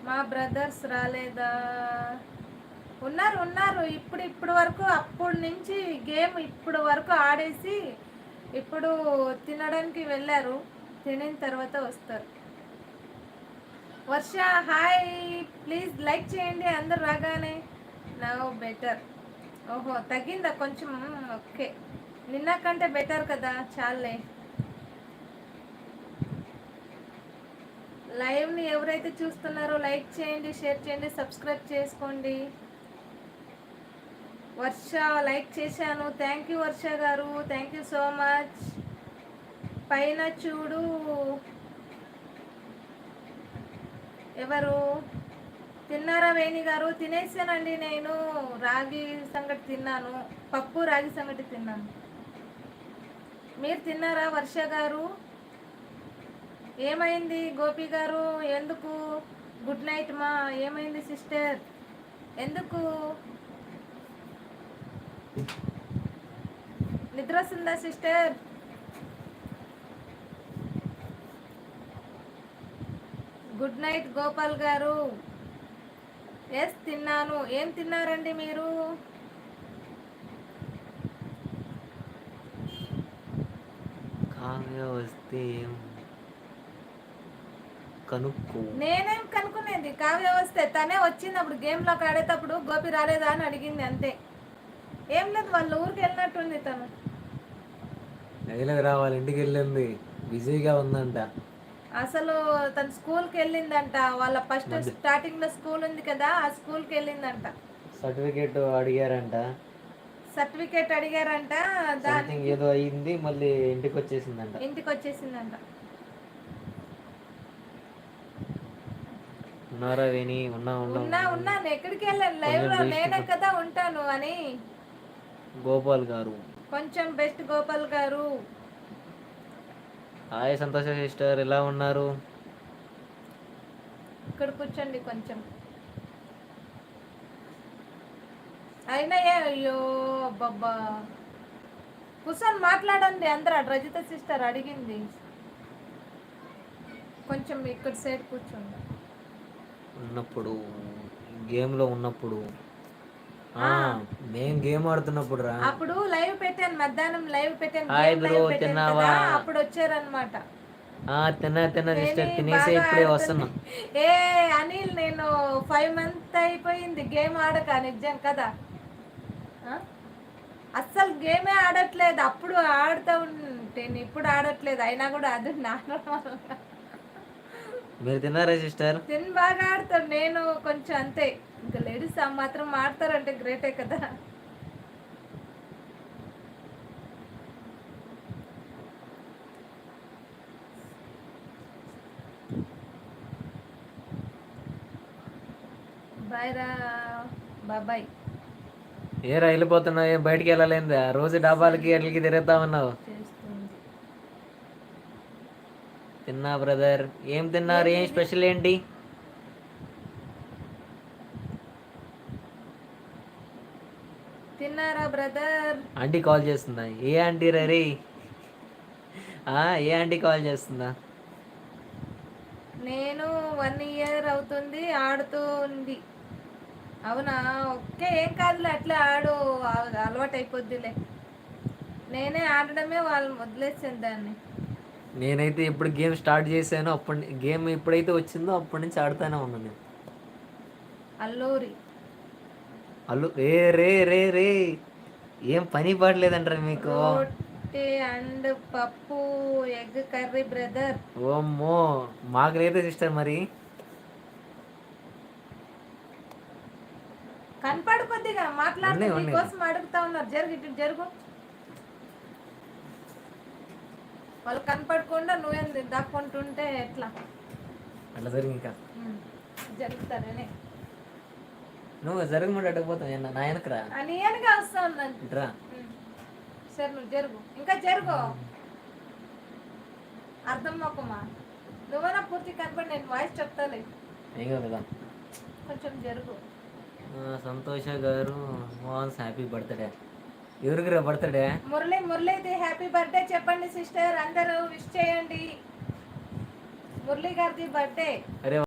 మా బ్రదర్స్ రాలేదా? ఉన్నారు ఉన్నారు. ఇప్పుడు వరకు అప్పటి నుంచి గేమ్ ఇప్పుడు వరకు ఆడేసి ఇప్పుడు తినడానికి వెళ్ళారు. తినిన తర్వాత వస్తారు. వర్ష హాయ్, ప్లీజ్ లైక్ చేయండి అందరు రాగానే. Now better. ఓహో తగ్గిందా కొంచెం? ఓకే, నిన్న కంటే బెటర్ కదా, చాలే. లైవ్ని ఎవరైతే చూస్తున్నారో లైక్ చేయండి, షేర్ చేయండి, సబ్స్క్రైబ్ చేసుకోండి. వర్ష లైక్ చేశాను, థ్యాంక్ యూ వర్ష గారు, థ్యాంక్ యూ సో మచ్. పైన చూడు, ఎవరు తిన్నారా వేణి గారు? తినేసానండి నేను, రాగి సంగటి తిన్నాను, పప్పు రాగి సంగటి తిన్నాను. మీరు తిన్నారా వర్ష గారు? ఏమైంది గోపి గారు, ఎందుకు? గుడ్ నైట్ మా. ఏమైంది సిస్టర్, ఎందుకు నిద్ర వస్తుందా సిస్టర్? గుడ్ నైట్ గోపాల్ గారు. ఎస్ తిన్నాను. ఏం తిన్నారండి మీరు? కావ్య వస్తే కనుక్కో. నేనేం కనుక్కునేది? కావ్య వస్తే తనే వచ్చింది అప్పుడు గేమ్లోకి ఆడేటప్పుడు. గోపి రాలేదా అని అడిగింది అంతే. ఏం లేదు, వాళ్ళ ఊరికి వెళ్ళినట్టుంది తను. నగిలకు రావాలి, ఇంటికి వెళ్ళింది, బిజీగా ఉందంట. అసలు తను స్కూల్కి వెళ్ళిందంట. వాళ్ళ ఫస్ట్ మధ్య స్టార్టింగ్లో స్కూల్ ఉంది కదా, ఆ స్కూల్కి వెళ్ళిందంట. సర్టిఫికేట్ అడిగారంట, సర్టిఫికేట్ అడిగారంట, సంథింగ్ దానికి ఏదో అయ్యింది, మళ్ళీ ఇంటికి వచ్చేసిందంట. ఇంటికి వచ్చేసిందంట. ఉన్నారా వేణి? ఉన్నాను, ఎక్కడికి వెళ్ళాను, లైవ్ కొంచెం లో బెస్ట్ నేనే కదా ఉంటాను అని. గోపాల్ గారు. కొంచెం బెస్ట్ గోపాల్ గారు. హాయ్ సంతోష సిస్టర్, ఎలా ఉన్నారు? ఇక్కడ కూర్చోండి కొంచెం. అయినా అయ్యో బాబా, కూర్చొని మాట్లాడండి అందరూ. రజిత సిస్టర్ అడిగింది, కొంచెం ఇక్కడ సైడ్ కూర్చోండి. ఉన్నప్పుడు గేమ్లో ఉన్నప్పుడు మేము గేమ్ ఆడుతున్నప్పుడు రా. అప్పుడు లైవ్ పెట్టాను, మధ్యాహ్నం లైవ్ పెట్టాను, హాయ్ గేమ్ బ్రో, లైవ్ పెట్టాను తిన్నావా? కదా, అప్పుడు వచ్చారనమాట. తిన్నా సిస్టర్, తినేసి ఇప్పుడే వస్తున్నా. ఏ అనిల్, నేను 5 months అయిపోయింది గేమ్ ఆడక, నిజం కదా. అస్సలు గేమే ఆడట్లేదు. అప్పుడు ఆడుతూ ఉంటే ఇప్పుడు ఆడట్లేదు. అయినా కూడా అది నార్మల్. మీరు తిన్నారా సిస్టర్? తిని బాగా ఆడతాడు, నేను కొంచెం అంతే. ఇంకా లేడీస్ మాత్రం ఆడతారంటే గ్రేటే కదా. బాయ్ రా బాబాయ్. ఏరా వెళ్ళిపోతున్నావు, ఏం బయటికి వెళ్ళలేదా? రోజు డాబాలకి ఎట్లకి తిరుగుతా ఉన్నావు. తిన్నా బ్రదర్. ఏం తిన్నారు? ఏం స్పెషల్ ఏంటి? తిన్నారా బ్రదర్? ఆంటీ కాల్ చేస్తుందా? ఏ ఆంటీ రే? ఏ ఆంటీ కాల్ చేస్తుందా? నేను 1 year అవుతుంది ఆడుతూ ఉంది. అవునా, ఓకే, ఏం కాదులే, అట్లా ఆడు, అలవాటు అయిపోద్దిలే. నేనే ఆడడమే వాళ్ళు వదిలేసాను దాన్ని. నేనైతే ఎప్పుడు గేమ్ స్టార్ట్ చేశానో గేమ్ ఎప్పుడైతే వచ్చిందో అప్పటి నుంచి ఆడుతూనే ఉన్నాను నేను. అల్లూరి రే రే రే రే, ఏం పని పడలేదంటారా మీకు? రోటీ అండ్ పప్పు ఎగ్ కర్రీ బ్రదర్. ఓమ్మో, మాకు లేదు సిస్టర్ మరి. కనపడు కొద్దిగా మాట్లాడుతూ ఉన్నాయి. కోసం అడుగుతా ఉన్నారు. ఇటు జరుగు. వాళ్ళు కనపడకుండా నువ్వేం దాక్కుంటుంటే ఎట్లా? అట్లా జరిగి ఇంకా జరుగుతారనే నువ్వు జరగమంటే అడగపోతావు, నా వెనకరా అని అనగా వస్తా ఉన్నాను. రా. సరే నువ్వు జరుగు, ఇంకా జరుగు. అర్థం మొక్కమా, నువ్వైనా పూర్తి కనపడి నేను వాయిస్ చెప్తాలే. ఏం కదా, కొంచెం జరుగు. సంతోష గారు మోహన్స్ హ్యాపీ బర్త్డే. ఎవరికి బర్త్డే? మురళిది హ్యాపీ బర్త్డే చెప్పండి సిస్టర్, అందరూ విష్ చేయండి. మురళి గారిది బర్త్డే. అరే